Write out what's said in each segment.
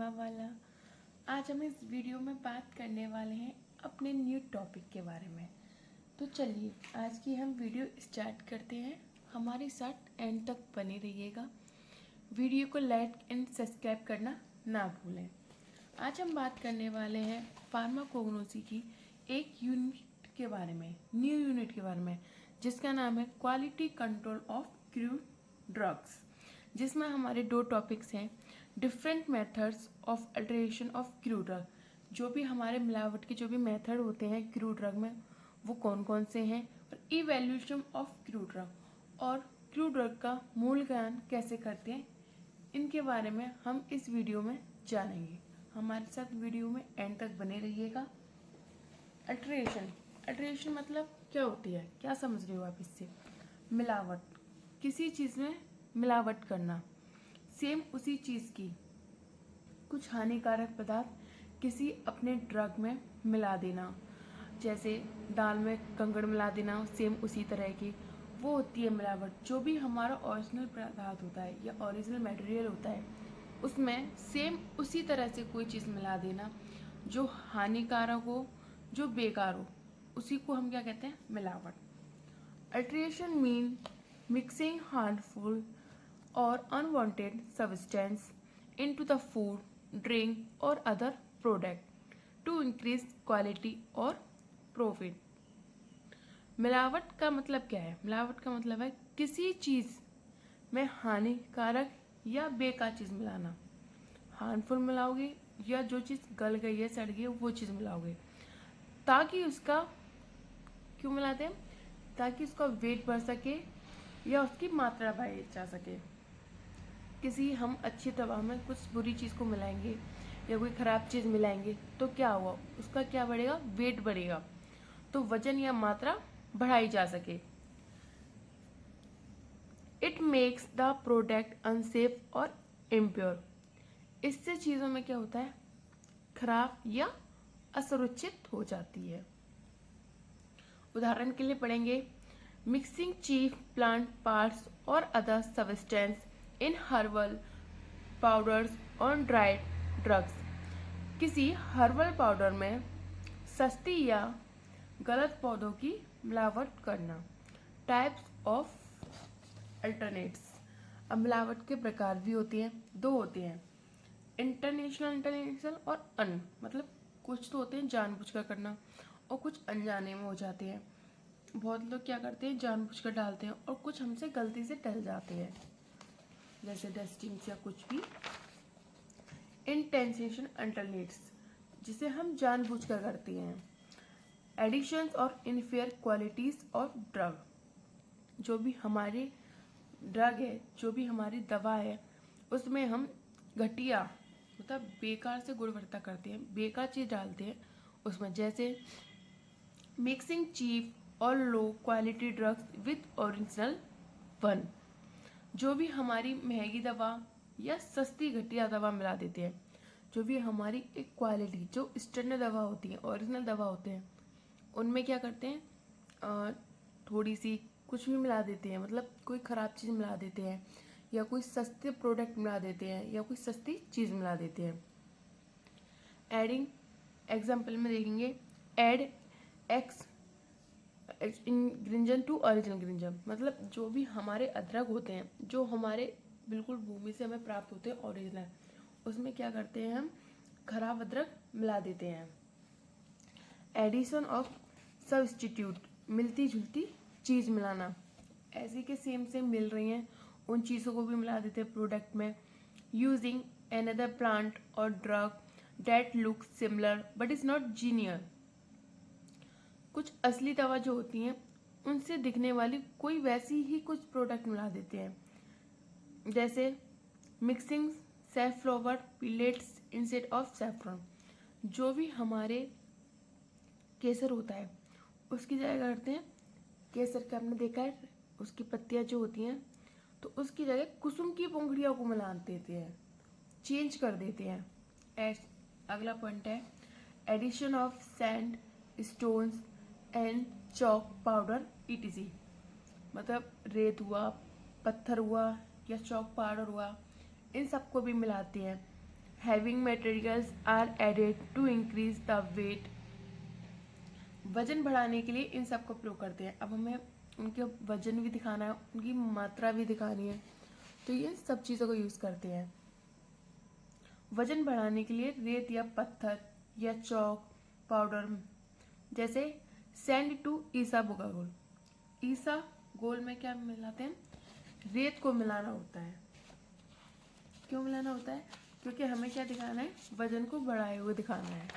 Pharma वाला। आज हम इस वीडियो में बात करने वाले हैं अपने न्यू टॉपिक के बारे में। तो चलिए आज की हम वीडियो स्टार्ट करते हैं। हमारे साथ एंड तक बने रहिएगा। वीडियो को लाइक एंड सब्सक्राइब करना ना भूलें। आज हम बात करने वाले हैं फार्माकोग्नोसी की एक यूनिट के बारे में, न्यू यूनिट के बारे में, जिसका नाम है quality control of crude drugs, जिसमें हमारे दो टॉपिक्स हैं। Different methods of alteration of crude drug, जो भी हमारे मिलावट के जो भी मेथड होते हैं क्रूड ड्रग में वो कौन कौन से हैं, और इवैल्यूएशन ऑफ क्रूड ड्रग और क्रूड ड्रग का मूल्यांकन कैसे करते हैं, इनके बारे में हम इस वीडियो में जानेंगे। हमारे साथ वीडियो में एंड तक बने रहिएगा। अल्टरेशन मतलब क्या होती है, क्या समझ रहे हो आप इससे? मिलावट, किसी चीज़ में मिलावट करना, सेम उसी चीज़ की कुछ हानिकारक पदार्थ किसी अपने ड्रग में मिला देना, जैसे दाल में कंकड़ मिला देना, सेम उसी तरह की वो होती है मिलावट। जो भी हमारा ओरिजिनल पदार्थ होता है या ओरिजिनल मटेरियल होता है उसमें सेम उसी तरह से कोई चीज़ मिला देना जो हानिकारक हो, जो बेकार हो, उसी को हम क्या कहते हैं? मिलावट। Alteration mean mixing harmful or unwanted substance into the food, drink or other product to increase quality or profit. मिलावट का मतलब क्या है? मिलावट का मतलब है किसी चीज़ में हानिकारक या बेकार चीज़ मिलाना। हार्मफुल मिलाओगे या जो चीज़ गल गई है, सड़ गई है, वो चीज़ मिलाओगे ताकि उसका, क्यों मिलाते हैं? ताकि उसका वेट बढ़ सके या उसकी मात्रा बढ़ाई जा सके। किसी हम अच्छी दवा में कुछ बुरी चीज़ को मिलाएंगे या कोई ख़राब चीज़ मिलाएंगे तो क्या हुआ, उसका क्या बढ़ेगा? वेट बढ़ेगा, तो वजन या मात्रा बढ़ाई जा सके। It makes the product unsafe और इम्प्योर। इससे चीज़ों में क्या होता है? खराब या असुरक्षित हो जाती है। उदाहरण के लिए पढ़ेंगे, मिक्सिंग चीफ प्लांट पार्ट्स और other substance in herbal powders और ड्राइड ड्रग्स। किसी हर्बल पाउडर में सस्ती या गलत पौधों की मिलावट करना। Types of alternates. अब मिलावट के प्रकार भी होते हैं, दो होते हैं, इंटेंशनल और मतलब कुछ तो होते हैं जानबूझकर करना और कुछ अनजाने में हो जाते हैं। बहुत लोग क्या करते हैं, जानबूझकर डालते हैं, और कुछ हमसे गलती से टल जाते हैं, जैसे डस्टिंग या कुछ भी। इंटेंशन अल्टरनेट्स, जिसे हम जानबूझकर करते हैं। एडिशंस और इनफेयर क्वालिटीज ऑफ ड्रग, जो भी हमारे ड्रग है, जो भी हमारी दवा है, उसमें हम घटिया मतलब बेकार से गुणवत्ता करते हैं, बेकार चीज़ डालते हैं उसमें, जैसे मिक्सिंग चीप और low quality drugs with original one. जो भी हमारी महंगी दवा या सस्ती घटिया दवा मिला देते हैं, जो भी हमारी एक क्वालिटी, जो स्टैंडर्ड दवा होती है, ओरिजिनल दवा होते हैं, उनमें क्या करते हैं? थोड़ी सी कुछ भी मिला देते हैं, मतलब कोई ख़राब चीज़ मिला देते हैं या कोई सस्ते प्रोडक्ट मिला देते हैं या कोई सस्ती चीज़ मिला देते हैं। एडिंग एग्जाम्पल में देखेंगे, add x ingredient to original ingredient, मतलब जो भी हमारे अदरक होते हैं, जो हमारे बिल्कुल भूमि से हमें प्राप्त होते हैं ओरिजिनल, उसमें क्या करते हैं? हम खराब अदरक मिला देते हैं। एडिशन ऑफ सब्स्टिट्यूट, मिलती जुलती चीज़ मिलाना, ऐसी के सेम मिल रही हैं उन चीज़ों को भी मिला देते हैं प्रोडक्ट में। यूजिंग अनदर प्लांट और drug that look similar but is not genuine. कुछ असली दवा जो होती हैं उनसे दिखने वाली कोई वैसी ही कुछ प्रोडक्ट मिला देते हैं, जैसे mixing safflower petals instead of saffron. जो भी हमारे केसर होता है उसकी जगह करते हैं, केसर का आपने देखा है उसकी पत्तियां जो होती हैं, तो उसकी जगह कुसुम की पंखुड़ियों को मिला देते हैं, चेंज कर देते हैं। अगला पॉइंट है addition of sand stones and chalk powder ETC, मतलब रेत हुआ, पत्थर हुआ या चॉक पाउडर हुआ, इन सबको भी मिलाते हैं having materials are added to increase the weight. वजन बढ़ाने के लिए इन सब का प्रयोग करते हैं। अब हमें उनके वजन भी दिखाना है, उनकी मात्रा भी दिखानी है, तो ये सब चीज़ों का यूज़ करते हैं। वजन बढ़ाने के लिए रेत या पत्थर या चौक पाउडर, जैसे सैंड टू ईसा बुगागोल। ईसा गोल में क्या मिलाते हैं? रेत को मिलाना होता है। क्यों मिलाना होता है? क्योंकि हमें क्या दिखाना है? वजन को बढ़ाए हुए दिखाना है।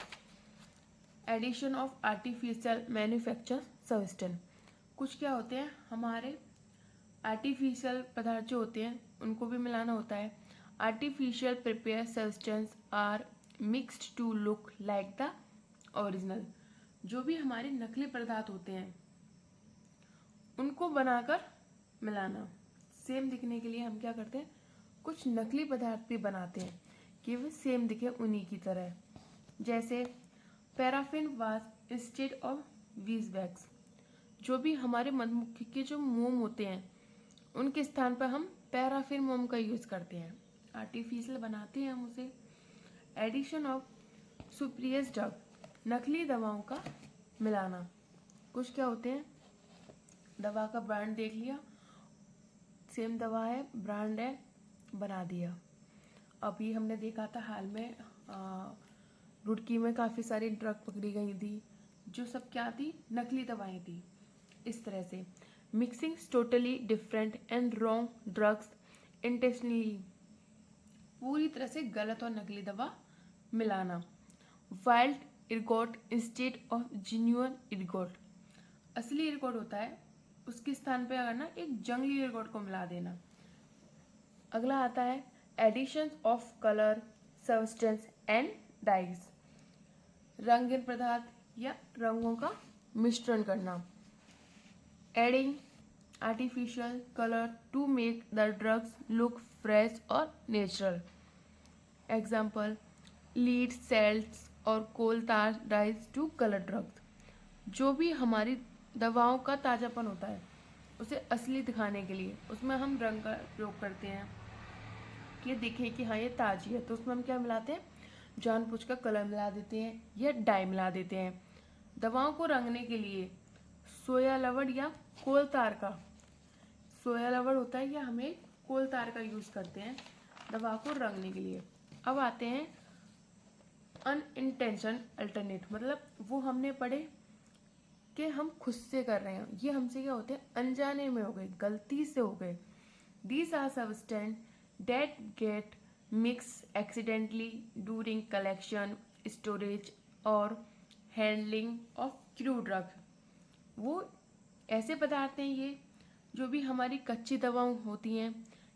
Addition of artificial manufacture substance. कुछ क्या होते हैं हमारे आर्टिफिशियल पदार्थ जो होते हैं उनको भी मिलाना होता है। Artificial prepare substance are mixed to look like the original. जो भी हमारे नकली पदार्थ होते हैं उनको बनाकर मिलाना। सेम दिखने के लिए हम क्या करते हैं? कुछ नकली पदार्थ भी बनाते हैं कि वे सेम दिखे उन्हीं की तरह। जैसे पैराफिन वाश इंस्टेड ऑफ वीज वैक्स। जो भी हमारे मधुमक्खी के जो मोम होते हैं उनके स्थान पर हम पैराफिन मोम का यूज करते हैं, आर्टिफिशियल बनाते हैं हम उसे। Addition of spurious drug. नकली दवाओं का मिलाना। कुछ क्या होते हैं? दवा का ब्रांड देख लिया, सेम दवा है, ब्रांड है, बना दिया। अभी हमने देखा था हाल में रुड़की में काफ़ी सारी ड्रग पकड़ी गई थी, जो सब क्या थी? नकली दवाएं थी। इस तरह से mixing totally different and wrong drugs intentionally. पूरी तरह से गलत और नकली दवा मिलाना। Wild इरगोट instead of genuine इरगोट। असली इरगोट होता है, उसके स्थान पर अगर ना एक जंगली इरगोट को मिला देना। अगला आता है addition of colour substance and dyes. रंगीन पदार्थ या रंगों का मिश्रण करना। Adding artificial colour to make the drugs look fresh और नेचुरल। एग्जाम्पल लीड सेल्स और कोल तार डाइज टू कलर ड्रग्स। जो भी हमारी दवाओं का ताज़ापन होता है उसे असली दिखाने के लिए उसमें हम रंग का प्रयोग करते हैं कि दिखे कि हाँ ये ताज़ी है, तो उसमें हम क्या मिलाते हैं? जानबूझकर कलर मिला देते हैं या डाई मिला देते हैं। दवाओं को रंगने के लिए सोया लवण या कोल तार का, सोया लवण होता है या हमें कोल तार का यूज़ करते हैं दवा को रंगने के लिए। अब आते हैं अनइंटेंशन अल्टरनेट, मतलब वो हमने पढ़े कि हम खुद से कर रहे हैं, ये हमसे क्या होते हैं? अनजाने में हो गए, गलती से हो गए। These are substances that get mixed accidentally during collection, storage और handling of crude drug। वो ऐसे पदार्थ हैं ये जो भी हमारी कच्ची दवाएं होती हैं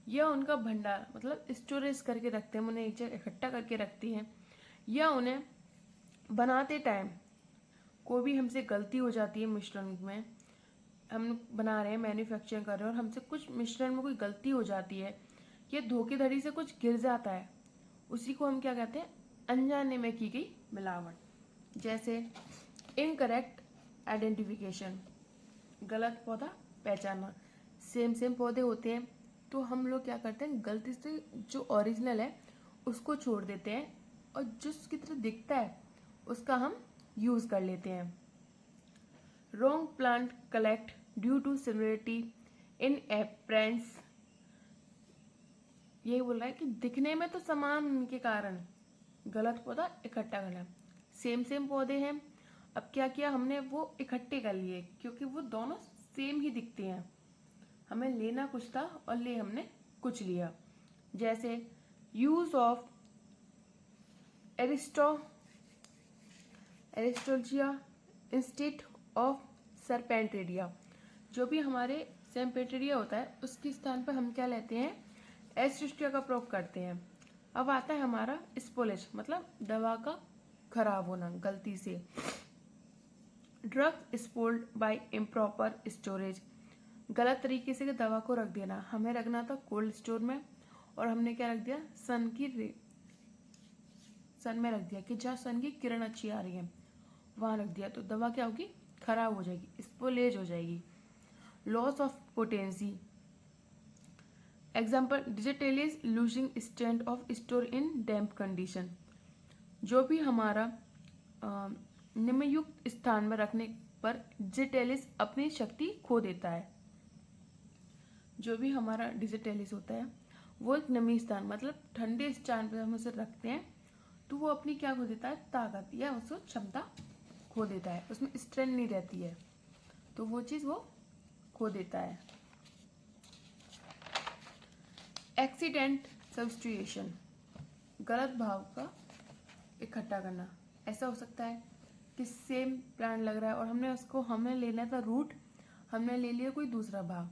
या उनका भंडार मतलब स्टोरेज करके रखते हैं, उन्हें एक जगह इकट्ठा करके रखती हैं, या उन्हें बनाते टाइम कोई भी हमसे गलती हो जाती है मिश्रण में, हम बना रहे हैं, मैन्युफैक्चरिंग कर रहे हैं और हमसे कुछ मिश्रण में कोई गलती हो जाती है या धोखेधड़ी से कुछ गिर जाता है, उसी को हम क्या कहते हैं? अनजाने में की गई मिलावट। जैसे इनकरेक्ट आइडेंटिफिकेशन, गलत पौधा पहचानना। सेम पौधे होते हैं तो हम लोग क्या करते हैं? गलती से जो ओरिजिनल है उसको छोड़ देते हैं और जिसकी तरह दिखता है उसका हम यूज़ कर लेते हैं। Wrong plant collect due to similarity in appearance. ये बोल रहा है कि दिखने में तो समान के कारण गलत पौधा इकट्ठा करना। सेम पौधे हैं, अब क्या किया हमने? वो इकट्ठे कर लिए क्योंकि वो दोनों सेम ही दिखते हैं, हमें लेना कुछ था और ले हमने कुछ लिया। जैसे यूज ऑफ एरिस्टोजिया इंस्टेड ऑफ सरपेंटेरिया। जो भी हमारे सेम्पेटेरिया होता है उसके स्थान पर हम क्या लेते हैं? एरिस्टोजिया का प्रयोग करते हैं। अब आता है हमारा स्पोलेज, मतलब दवा का खराब होना गलती से। ड्रग स्पोल्ड बाय इम्प्रॉपर स्टोरेज, गलत तरीके से दवा को रख देना। हमें रखना था कोल्ड स्टोर में और हमने क्या रख दिया? सन में रख दिया कि जहाँ सन की किरण अच्छी आ रही है वहाँ रख दिया, तो दवा क्या होगी? खराब हो जाएगी, स्पोलेज हो जाएगी। Loss of potency, example digitalis losing stand of store in damp condition. जो भी हमारा निम्नयुक्त स्थान में रखने पर डिजिटेलिस अपनी शक्ति खो देता है। जो भी हमारा डिजिटेलिस होता है वो एक नमी स्थान मतलब ठंडे स्थान पर हम उसे रखते हैं तो वो अपनी क्या खो देता है, ताकत या उसको क्षमता खो देता है, उसमें स्ट्रेंथ नहीं रहती है तो वो चीज़ वो खो देता है। एक्सीडेंट सब्स्टिट्यूशन, गलत भाव का इकट्ठा करना। ऐसा हो सकता है कि सेम प्लांट लग रहा है और हमने लेना था रूट, हमने ले लिया कोई दूसरा भाग,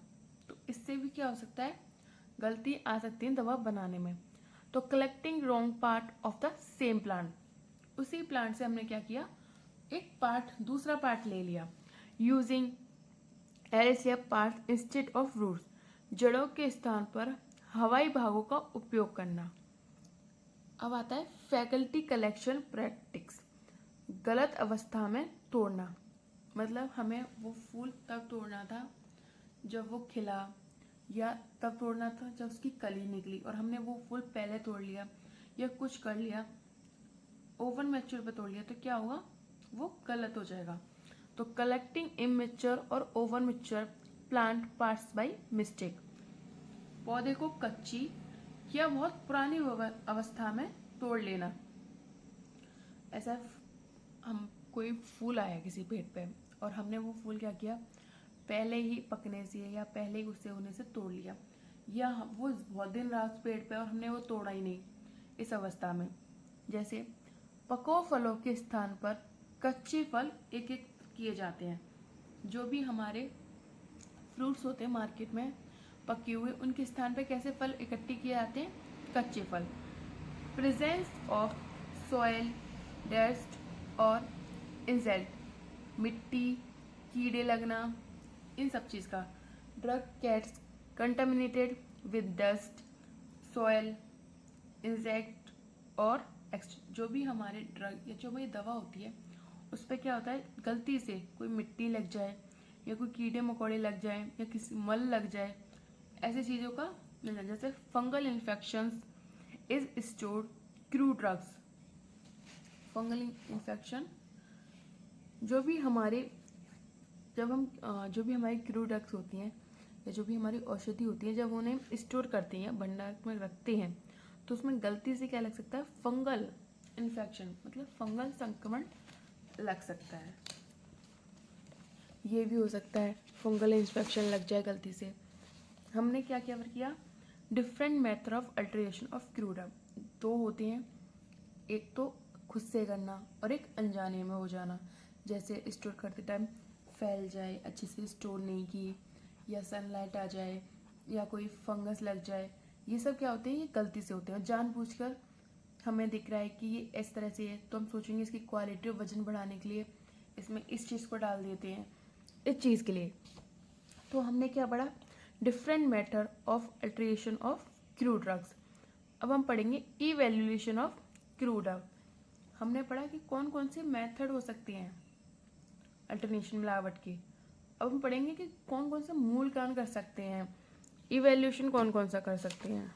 तो इससे भी क्या हो सकता है, गलती आ सकती है दवा बनाने में। तो collecting wrong part of the same plant, उसी प्लांट से हमने क्या किया, एक पार्ट दूसरा पार्ट ले लिया। यूजिंग एरिस या पार्ट इंस्टेड ऑफ रूट्स, जड़ों के स्थान पर हवाई भागों का उपयोग करना। अब आता है फैकल्टी कलेक्शन प्रैक्टिस, गलत अवस्था में तोड़ना। मतलब हमें वो फूल तब तोड़ना था जब वो खिला, या तब तोड़ना था जब उसकी कली निकली और हमने वो फूल पहले तोड़ लिया या कुछ कर लिया, ओवर मैच्योर पे तोड़ लिया, तो क्या होगा, वो गलत हो जाएगा। तो कलेक्टिंग इमेच्योर और over mature plant parts by mistake, पौधे को कच्ची या बहुत पुरानी अवस्था में तोड़ लेना। ऐसा हम कोई फूल आया किसी पेड़ पे और हमने वो फूल क्या किया, पहले ही पकने से या पहले ही उससे होने से तोड़ लिया, या वो बहुत दिन रहा उस पेड़ पे और हमने वो तोड़ा ही नहीं इस अवस्था में। जैसे पको फलों के स्थान पर कच्चे फल एक एक किए जाते हैं। जो भी हमारे फ्रूट्स होते हैं मार्केट में पके हुए, उनके स्थान पे कैसे फल इकट्ठे किए जाते हैं, कच्चे फल। प्रेजेंस ऑफ सॉइल, डस्ट और इंसेक्ट, मिट्टी, कीड़े लगना, इन सब चीज़ का। Drug cats contaminated with dust, soil, insect और जो भी हमारे ड्रग या जो भी दवा होती है उस पर क्या होता है, गलती से कोई मिट्टी लग जाए या कोई कीड़े मकोड़े लग जाए या किसी मल लग जाए, ऐसी चीज़ों का मिल जाए। जैसे fungal infections is stored crew drugs, fungal infection जो भी हमारी क्रू ड्रग्स होती हैं या जो भी हमारी औषधि होती है, जब उन्हें स्टोर करते हैं भंडार में रखते हैं तो उसमें गलती से क्या लग सकता है, फंगल इन्फेक्शन मतलब फंगल संक्रमण लग सकता है। ये भी हो सकता है फंगल इन्फेक्शन लग जाए गलती से। हमने क्या किया, different method of alteration of crew drug, दो होते हैं, एक तो खुद से करना और एक अनजाने में हो जाना। जैसे स्टोर करते टाइम फैल जाए, अच्छे से स्टोर नहीं की, या सनलाइट आ जाए, या कोई फंगस लग जाए, ये सब क्या होते हैं, ये गलती से होते हैं। जानबूझकर हमें दिख रहा है कि ये इस तरह से है तो हम सोचेंगे इसकी क्वालिटी और वजन बढ़ाने के लिए इसमें इस चीज़ को डाल देते हैं इस चीज़ के लिए। तो हमने क्या पढ़ा, different method of alteration of crew drugs. अब हम पढ़ेंगे इवैल्यूएशन ऑफ क्रू ड्रग। हमने पढ़ा कि कौन कौन से मेथड हो सकते हैं अल्टरनेशन मिलावट के। अब हम पढ़ेंगे कि कौन कौन से मूल कारण कर सकते हैं, इवैल्यूएशन कौन कौन सा कर सकते हैं।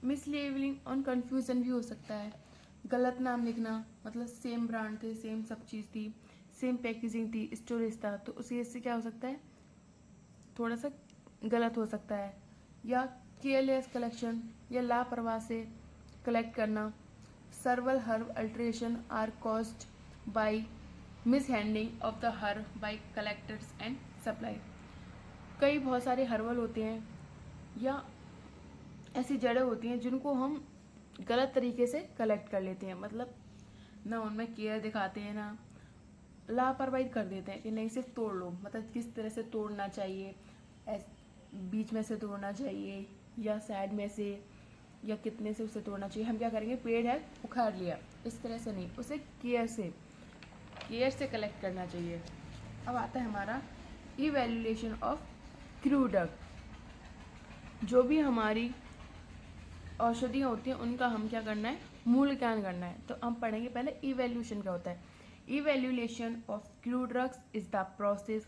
मिसलेबलिंग और कंफ्यूजन भी हो सकता है, गलत नाम लिखना, मतलब सेम ब्रांड थे, सेम सब चीज़ थी, सेम पैकेजिंग थी, स्टोरेज था, तो उसी से क्या हो सकता है, थोड़ा सा गलत हो सकता है। या केयरलेस कलेक्शन या लापरवाह से कलेक्ट करना। Several herb adulteration are caused by mishandling of the herb by collectors and supply. कई बहुत सारे हर्बल होते हैं या ऐसी जड़ें होती हैं जिनको हम गलत तरीके से कलेक्ट कर लेते हैं, मतलब ना उनमें केयर दिखाते हैं, ना लापरवाही कर देते हैं कि नहीं सिर्फ तोड़ लो, मतलब किस तरह से तोड़ना चाहिए, बीच में से तोड़ना चाहिए या साइड में से, या कितने से उसे तोड़ना चाहिए। हम क्या करेंगे, पेड़ है उखाड़ लिया, इस तरह से नहीं, उसे केयर से कलेक्ट करना चाहिए। अब आता है हमारा इवैल्यूएशन ऑफ क्रू ड्रग। जो भी हमारी औषधियाँ होती हैं उनका हम क्या करना है, मूल्यांकन करना है। तो हम पढ़ेंगे पहले इवैल्यूएशन क्या होता है। Evaluation of crew drugs is the process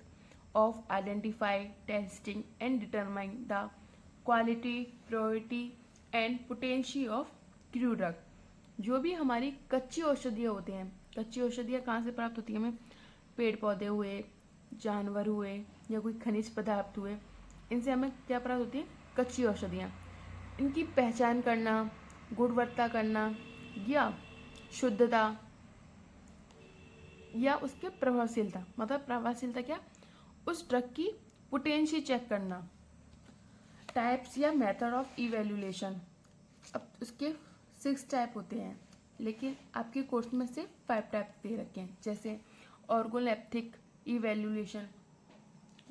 of identify, testing and determine the quality, purity and potency of crude drug। जो भी हमारी कच्ची औषधियाँ होती हैं, कच्ची औषधियाँ कहाँ से प्राप्त होती है हमें? पेड़ पौधे हुए, जानवर हुए या कोई खनिज पदार्थ हुए, इनसे हमें क्या प्राप्त होती है? कच्ची औषधियाँ। इनकी पहचान करना, गुणवत्ता करना या शुद्धता या उसके प्रभावशीलता, मतलब प्रभावशीलता क्या? उस ड्रग की पोटेंसी चेक करना। टाइप्स या मेथड ऑफ इवेल्युएशन, अब उसके 6 टाइप होते हैं, लेकिन आपके कोर्स में से 5 टाइप दे रखे हैं। जैसे ऑर्गोलेप्थिक इवेल्युएशन,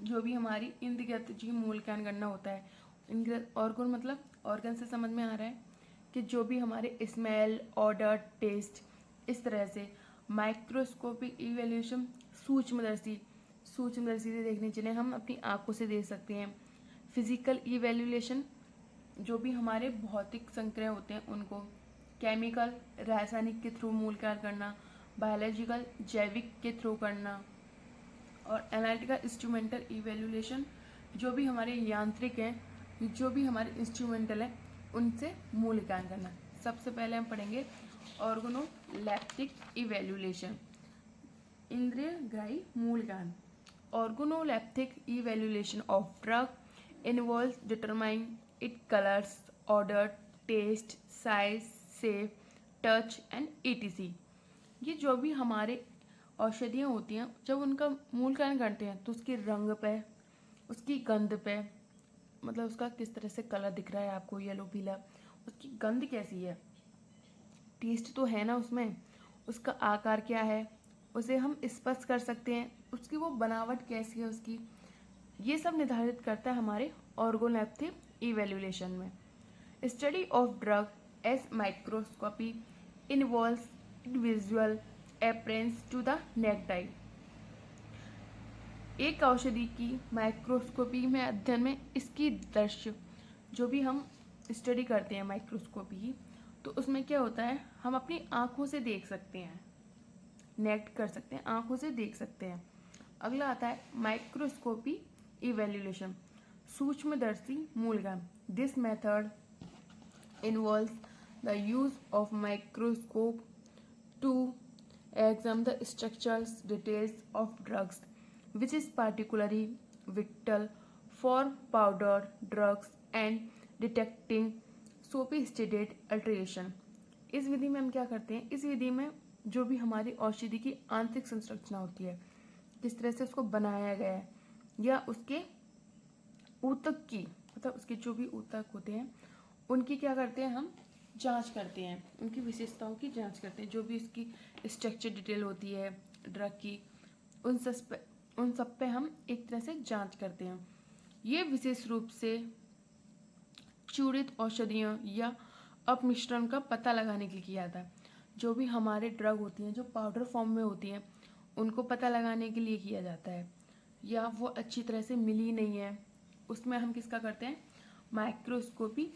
जो भी हमारी इंद्रियगत जी मूल्यांकन करना होता है। इंद्रियगत ऑर्गन मतलब ऑर्गन से समझ में आ रहा है कि जो भी हमारे स्मेल, ऑर्डर, टेस्ट, इस तरह से। माइक्रोस्कोपिक इवेल्यूशन, सूक्ष्मदर्शी से देखने चले, हम अपनी आंखों से देख सकते हैं। फिजिकल इवेल्युएशन, जो भी हमारे भौतिक संक्रय होते हैं उनको। केमिकल, रासायनिक के थ्रू मूल्यांकन करना। बायोलॉजिकल, जैविक के थ्रू करना। और एनालिटिकल इंस्ट्रूमेंटल इवेल्युएशन, जो भी हमारे यांत्रिक हैं, जो भी हमारे इंस्ट्रूमेंटल हैं, उनसे मूल्यांकन करना। सबसे पहले हम पढ़ेंगे ऑर्गनोलेप्टिक इवेल्युएशन, इंद्रिय ग्राही मूल्यांकन। Organoleptic evaluation of drug involves determine it colours, odour, taste, size, shape, touch and etc। ये जो भी हमारे औषधियाँ होती हैं, जब उनका मूल्यांकन करते हैं तो उसके रंग पे, उसकी गंध पे, मतलब उसका किस तरह से कलर दिख रहा है आपको, येलो पीला, उसकी गंध कैसी है, टेस्ट तो है ना उसमें, उसका आकार क्या है, उसे हम स्पर्श कर सकते हैं, उसकी वो बनावट कैसी है उसकी, ये सब निर्धारित करता है हमारे ऑर्गोलेप्टिक इवेल्युएशन में। Study of drug as microscopy involves visual appearance to the naked eye। एक औषधि की माइक्रोस्कोपी में अध्ययन में इसकी दृश्य, जो भी हम स्टडी करते हैं माइक्रोस्कोपी की, तो उसमें क्या होता है, हम अपनी आंखों से देख सकते हैं, नेक्ट कर सकते हैं, आंखों से देख सकते हैं। अगला आता है माइक्रोस्कोपी इवेल्युएशन, सूक्ष्मदर्शी मूल्यांकन। This method involves the use of microscope to examine the structural details of drugs, which is particularly vital for powder drugs and detecting sophisticated alteration। इस विधि में हम क्या करते हैं, इस विधि में जो भी हमारी औषधि की आंतरिक संरचना होती है, किस तरह से उसको बनाया गया है, या उसके ऊतक की, मतलब उसके जो भी ऊतक होते हैं उनकी क्या करते हैं, हम जांच करते हैं, उनकी विशेषताओं की जांच करते हैं। जो भी उसकी स्ट्रक्चर डिटेल होती है ड्रग की, उन सब पे हम एक तरह से जांच करते हैं। ये विशेष रूप से चूड़ित औषधियों या अपमिश्रण का पता लगाने के लिए किया जाता है। जो भी हमारे ड्रग होती हैं, जो पाउडर फॉर्म में होती हैं, उनको पता लगाने के लिए किया जाता है, या वो अच्छी तरह से मिली नहीं है, उसमें हम किसका करते हैं, माइक्रोस्कोपी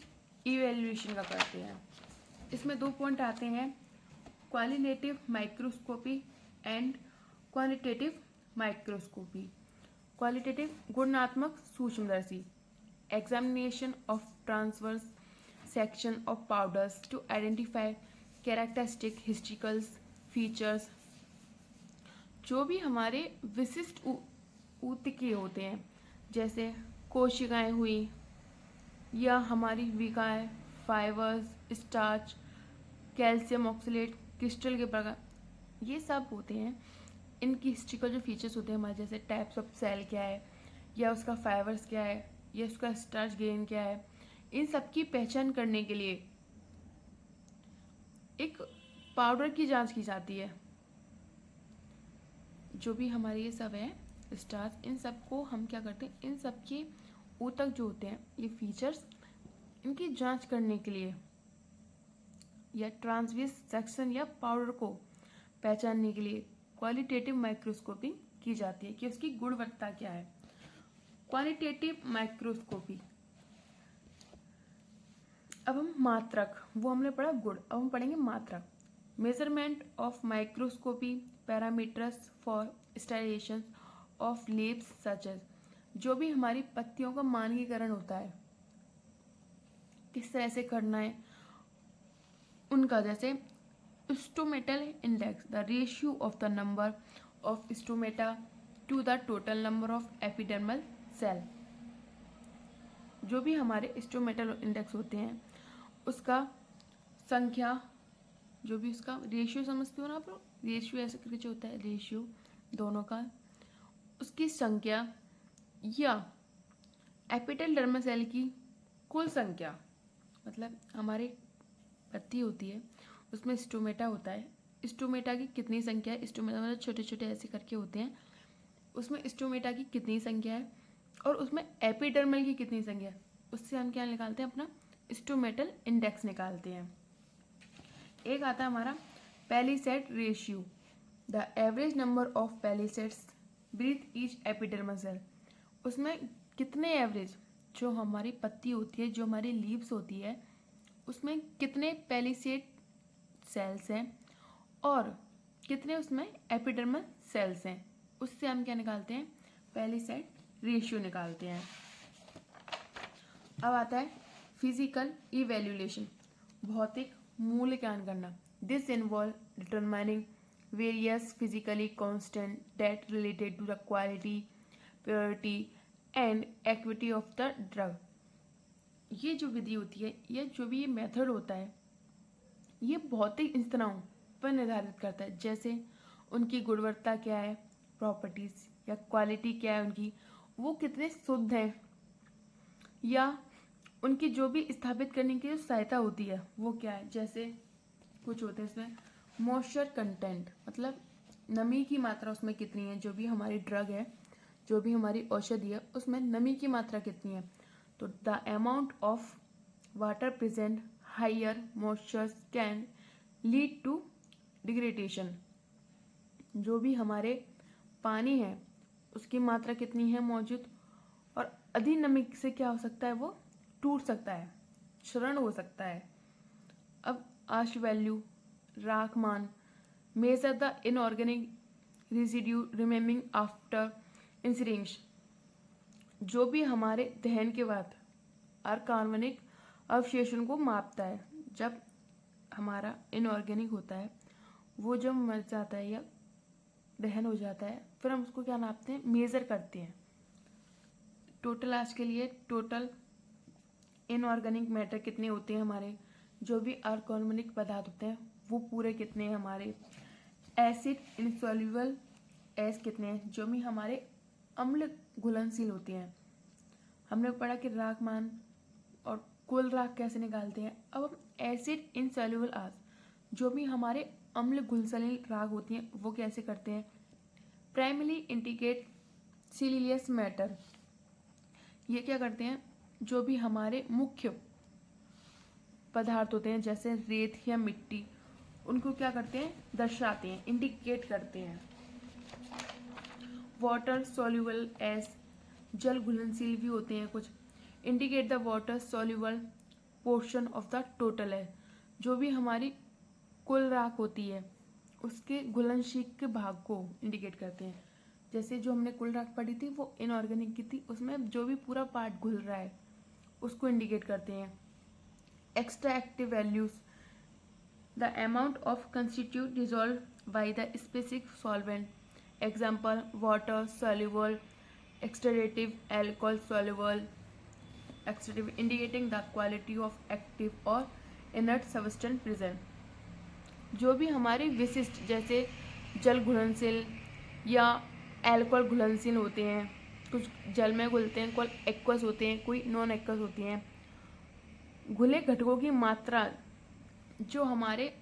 इवेल्युएशन का करते हैं। इसमें 2 पॉइंट आते हैं, qualitative microscopy and quantitative microscopy. Qualitative, गुणात्मक सूक्ष्मदर्शी, examination of transverse section of powders to identify characteristic histological features. जो भी हमारे विशिष्ट ऊतके होते हैं, जैसे कोशिकाएं हुई या हमारी विकाएं, fibres, starch, calcium oxalate, crystal के प्रकार, ये सब होते हैं। इनकी हिस्ट्रिकल जो फीचर्स होते हैं हमारे, जैसे टाइप्स ऑफ सेल क्या है, या उसका फाइबर्स क्या है, या उसका स्टार्च गेन क्या है, इन सब की पहचान करने के लिए एक पाउडर की जांच की जाती है। जो भी हमारे ये सब है स्टार्च, इन सब को हम क्या करते हैं, इन सब के ऊतक जो होते हैं, ये फीचर्स, इनकी जांच करने के लिए या ट्रांसवर्स सेक्शन या पाउडर को पहचानने के लिए क्वालिटेटिव माइक्रोस्कोपी की जाती है कि उसकी गुणवत्ता क्या है। क्वालिटेटिव माइक्रोस्कोपी, अब हम मात्रक, वो हमने पढ़ा गुण, अब हम पढ़ेंगे मात्रक। Measurement of microscopy parameters for स्टाइलेशन ऑफ लीव्स सच एज, जो भी हमारी पत्तियों का मानकीकरण होता है किस तरह से करना है उनका, जैसे stomatal index, the ratio of the number of stomata to the total number of epidermal cell. जो भी हमारे स्टोमेटल इंडेक्स होते हैं उसका संख्या, जो भी उसका रेशियो समझते हो ना आप लोग, रेशियो ऐसे करके जो होता है रेशियो दोनों का, उसकी संख्या या एपिडर्मल सेल की कुल संख्या, मतलब हमारी पत्ती होती है उसमें स्टोमेटा होता है, स्टोमेटा की कितनी संख्या है, स्टोमेटा मतलब छोटे छोटे ऐसे करके होते हैं, उसमें स्टोमेटा की कितनी संख्या है और उसमें एपिडर्मल की कितनी संख्या है, उससे हम क्या निकालते हैं, अपना स्टोमेटल इंडेक्स निकालते हैं। एक आता है हमारा palisade ratio, the average number of palisades breath each epidermal cell, उसमें कितने एवरेज जो हमारी पत्ती होती है, जो हमारी लीव्स होती है, उसमें कितने पैलिसेड सेल्स हैं और कितने उसमें एपिडर्मल सेल्स हैं, उससे हम क्या निकालते हैं, पैलिसेड रेशियो निकालते हैं। अब आता है फिजिकल इवैल्यूएशन, भौतिक मूल्यांकन करना। This involve determining various physically constant that related to the quality, purity and equity of the drug. ये जो विधि होती है, ये जो भी ये मेथड होता है, ये भौतिक स्तरों पर निर्धारित करता है, जैसे उनकी गुणवत्ता क्या है, प्रॉपर्टीज या क्वालिटी क्या है उनकी, वो कितने शुद्ध हैं, या उनकी जो भी स्थापित करने की जो सहायता होती है वो क्या है, जैसे कुछ होते हैं इसमें मॉइस्चर कंटेंट, मतलब नमी की मात्रा उसमें कितनी है, जो भी हमारी ड्रग है, जो भी हमारी औषधि है, उसमें नमी की मात्रा कितनी है, तो the amount of water present higher moisture can lead to degradation, जो भी हमारे पानी है उसकी मात्रा कितनी है मौजूद, और अधिक नमी से क्या हो सकता है, वो टूट सकता है, क्षरण हो सकता है। अब आश वैल्यू, राख मान, measure the inorganic residue remaining after incidence, जो भी हमारे दहन के बाद अकार्बनिक अवशेषों को मापता है। जब हमारा इनऑर्गेनिक होता है वो जब मर जाता है या दहन हो जाता है, फिर हम उसको क्या नापते हैं, मेज़र करते हैं। टोटल आज के लिए टोटल इनऑर्गेनिक मैटर कितने होते हैं हमारे, जो भी अकार्बनिक पदार्थ होते हैं वो पूरे कितने हैं हमारे, एसिड इनसॉल्युबल एस कितने हैं, जो भी हमारे अम्ल घुलनशील होते हैं। हमने पढ़ा कि राख मान और कुल राख कैसे निकालते हैं। अब हम एसिड इनसॉल्युबल आस, जो भी हमारे अम्ल घुलनशील राख होती हैं वो कैसे करते हैं, प्राइमरी इंडिकेट सिलियस मैटर, ये क्या करते हैं, जो भी हमारे मुख्य पदार्थ होते हैं जैसे रेत या मिट्टी, उनको क्या करते हैं, दर्शाते हैं, इंडिकेट करते हैं। वाटर सॉल्युबल एस, जल घुलनशील भी होते हैं कुछ, indicate the water soluble portion of the total है, जो भी हमारी कुल राख होती है उसके घुलनशील के भाग को इंडिकेट करते हैं। जैसे जो हमने कुल राख पढ़ी थी वो इनऑर्गेनिक की थी, उसमें जो भी पूरा पार्ट घुल रहा है उसको इंडिकेट करते हैं। Extractive values, the amount of constituent dissolve by the specific solvent, example water soluble, extractive alcohol soluble, extractive indicating the quality of active और इनर्ट सब्सटेंस प्रेजेंट, जो भी हमारे विशिष्ट जैसे जल घुलनशील या एल्कोहल घुलनशील होते हैं, कुछ जल में घुलते हैं, कोई एक्वस होते हैं, कोई नॉन एक्वस होती हैं। घुले घटकों की मात्रा जो हमारे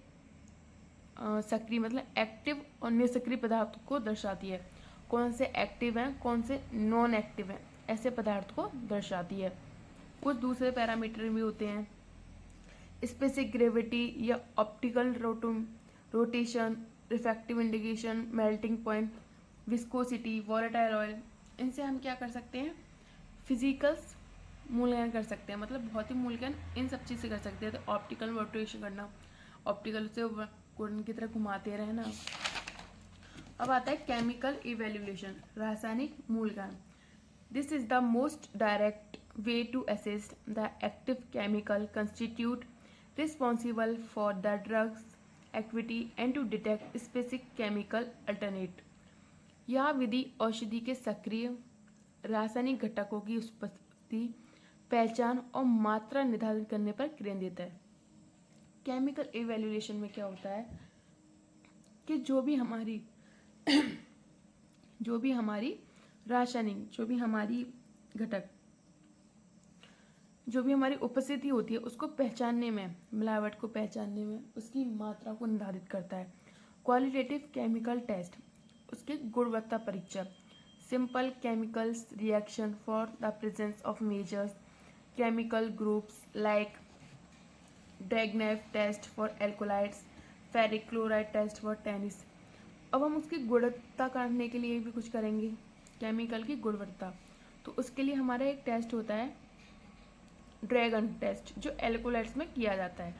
सक्रिय मतलब एक्टिव और निष्क्रिय पदार्थ को दर्शाती है, कौन से एक्टिव हैं कौन से नॉन एक्टिव हैं, ऐसे पदार्थ को दर्शाती है। कुछ दूसरे पैरामीटर भी होते हैं, स्पेसिफिक ग्रेविटी या optical rotation, refractive indication, melting point, viscosity, volatile oil, इनसे हम क्या कर सकते हैं, फिजिकल मूल्यांकन कर सकते हैं, मतलब भौतिक मूल्यांकन इन सब चीज़ से कर सकते हैं। तो ऑप्टिकल रोटेशन करना, ऑप्टिकल से कोण की तरह घुमाते रहना। अब आता है केमिकल इवेल्युएशन, रासायनिक मूल्यांकन। This is the most direct way to assess the active chemical constituent responsible for the drug's activity and to detect specific chemical alternate. यह विधि औषधि के सक्रिय रासायनिक घटकों की उपस्थिति, पहचान और मात्रा निर्धारित करने पर केंद्रित है। केमिकल इवेल्युएशन में क्या होता है कि जो भी हमारी रासायनिक, जो भी हमारी घटक, जो भी हमारी उपस्थिति होती है उसको पहचानने में, मिलावट को पहचानने में उसकी मात्रा को निर्धारित करता है। क्वालिटेटिव केमिकल टेस्ट, उसके गुणवत्ता परीक्षा। Simple chemicals reaction for the presence of majors chemical groups like Dragendorff test for alkaloids, ferric chloride test for tannins. अब हम उसकी गुणवत्ता करने के लिए भी कुछ करेंगे, केमिकल की गुणवत्ता। तो उसके लिए हमारा एक टेस्ट होता है ड्रैगन टेस्ट, जो एल्कोलाइड्स में किया जाता है,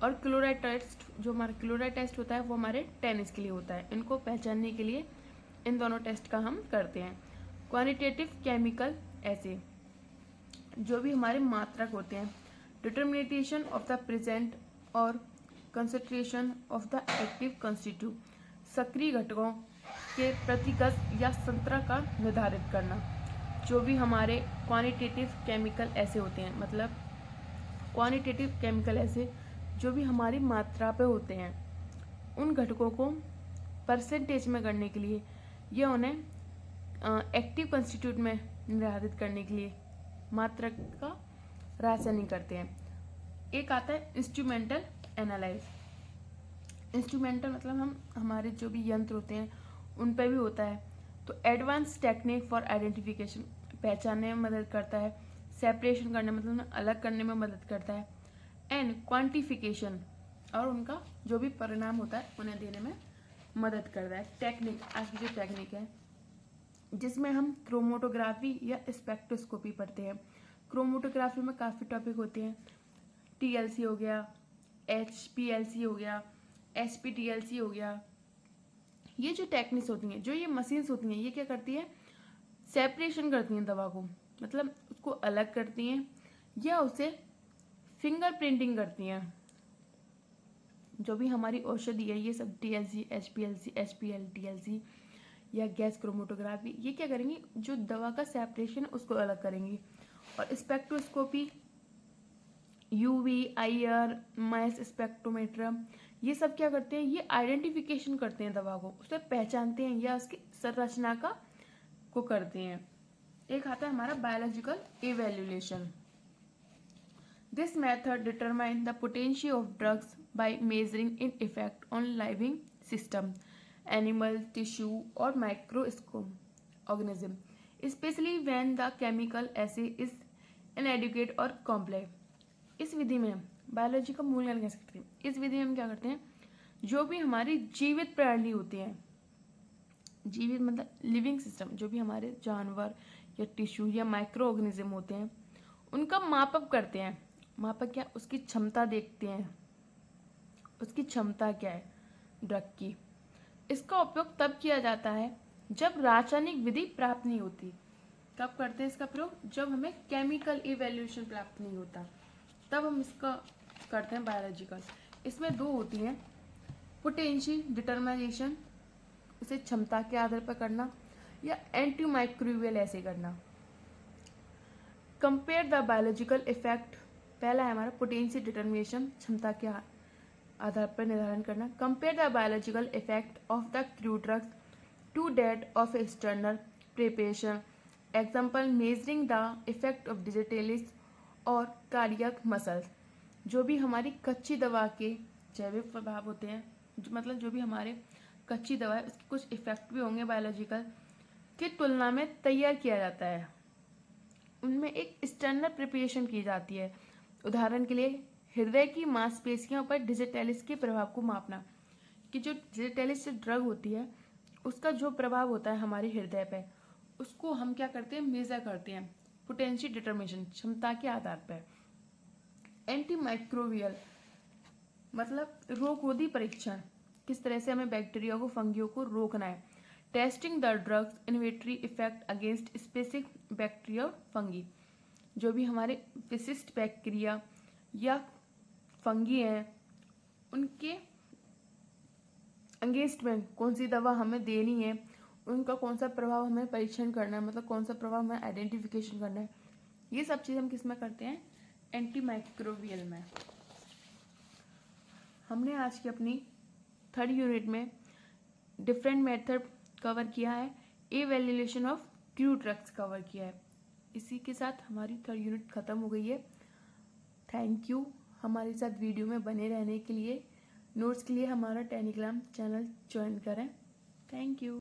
और क्लोराइड टेस्ट, जो हमारा क्लोराइड टेस्ट होता है वो हमारे टेनिस के लिए होता है। इनको पहचानने के लिए इन दोनों टेस्ट का हम करते हैं। क्वांटिटेटिव केमिकल ऐसे जो भी हमारे मात्रक होते हैं, डिटर्मिनेशन ऑफ द प्रेजेंट और concentration of the active constitute, सक्रिय घटकों के प्रतिगत या संतरा का निर्धारित करना। जो भी हमारे क्वांटिटेटिव केमिकल ऐसे होते हैं, मतलब क्वांटिटेटिव केमिकल ऐसे जो भी हमारी मात्रा पे होते हैं, उन घटकों को परसेंटेज में करने के लिए या उन्हें एक्टिव कंस्टिट्यूट में निर्धारित करने के लिए मात्रक का रासायनिक करते हैं। एक आता है इंस्ट्रूमेंटल एनालाइज। इंस्ट्रूमेंटल मतलब हमारे जो भी यंत्र होते हैं उन पे भी होता है। तो एडवांस टेक्निक फॉर आइडेंटिफिकेशन, पहचानने में मदद करता है। सेपरेशन करने मतलब अलग करने में मदद करता है। एंड क्वांटिफिकेशन, और उनका जो भी परिणाम होता है उन्हें देने में मदद करता है। टेक्निक, आज की जो टेक्निक है जिसमें हम क्रोमेटोग्राफी या स्पेक्ट्रोस्कोपी पढ़ते हैं। क्रोमेटोग्राफी में काफ़ी टॉपिक होते हैं, TLC हो गया, HPLC हो गया, SPTLC हो गया। ये जो टेक्निक्स होती हैं, जो ये मशीन्स होती हैं, ये क्या करती है, सेपरेशन करती हैं दवा को, मतलब उसको अलग करती हैं या उसे फिंगर प्रिंटिंग करती हैं। जो भी हमारी औषधि है, ये सब TLC, HPLC, HPL, TLC या गैस क्रोमेटोग्राफी, ये क्या करेंगी, जो दवा का सेपरेशन उसको अलग करेंगी। और स्पेक्ट्रोस्कोपी, UV, IR, मास स्पेक्ट्रोमीटर, ये सब क्या करते हैं, ये आइडेंटिफिकेशन करते हैं दवा को, उसे पहचानते हैं या उसकी संरचना को करते हैं। एक आता है हमारा biological evaluation. This method determine the potential of drugs by measuring in effect on living system, animal tissue और microscope organism, specially when the chemical assay is inadequate और कॉम्प्लेक्स। इस विधि में बायोलॉजी का मूल्यांकन कह सकते हैं। इस विधि में हम क्या करते हैं, जो भी हमारी जीवित प्रणाली होती है, जीवित मतलब लिविंग सिस्टम, जो भी हमारे जानवर या टिश्यू या माइक्रो ऑर्गेनिज्म होते हैं, उनका मापक करते हैं। मापक क्या, उसकी क्षमता देखते हैं, उसकी क्षमता क्या है ड्रग की। इसका उपयोग तब किया जाता है जब रासायनिक विधि प्राप्त नहीं होती। कब करते हैं इसका प्रयोग, जब हमें केमिकल इवेल्युएशन प्राप्त नहीं होता, तब हम इसका करते हैं बायोलॉजिकल। इसमें दो होती हैं, पोटेंशियल डिटरमिनेशन, उसे क्षमता के आधार पर करना, या एंटी माइक्रोबियल ऐसे करना। कंपेयर द बायोलॉजिकल इफेक्ट, पहला है हमारा पोटेंशियल डिटरमिनेशन, क्षमता के आधार पर निर्धारण करना। Compare the biological effect of the crude drugs to that of external preparation, example measuring the effect of digitalis और कार्डियक मसल्स। जो भी हमारी कच्ची दवा के जैविक प्रभाव होते हैं, मतलब जो भी हमारे कच्ची दवा है उसके कुछ इफेक्ट भी होंगे बायोलॉजिकल, की तुलना में तैयार किया जाता है। उनमें एक एक्सटर्नल प्रिपरेशन की जाती है। उदाहरण के लिए हृदय की मांसपेशियों पर डिजिटलिस के प्रभाव को मापना, कि जो डिजिटलिस ड्रग होती है उसका जो प्रभाव होता है हमारे हृदय पे, उसको हम क्या करते हैं, मेजर करते हैं पोटेंशियल डिटरमिनेशन, क्षमता के आधार पर। एंटी माइक्रोबियल मतलब रोगरोधी परीक्षण, किस तरह से हमें बैक्टीरिया को, फंगियों को रोकना है। Testing the drugs inhibitory effect against specific bacteria और फंगी। जो भी हमारे विशिष्ट बैक्टीरिया या फंगी हैं उनके अगेंस्ट में कौन सी दवा हमें देनी है, उनका कौन सा प्रभाव हमें परीक्षण करना है, मतलब कौन सा प्रभाव हमें आइडेंटिफिकेशन करना है, ये सब चीज़ हम किस में करते हैं, एंटी माइक्रोबियल में। हमने आज की अपनी 3rd यूनिट में डिफरेंट मेथड कवर किया है, evaluation of crew drugs cover किया है। इसी के साथ हमारी 3rd यूनिट ख़त्म हो गई है। थैंक यू हमारे साथ वीडियो में बने रहने के लिए। नोट्स के लिए हमारा टेलीग्राम चैनल ज्वाइन करें। Thank you.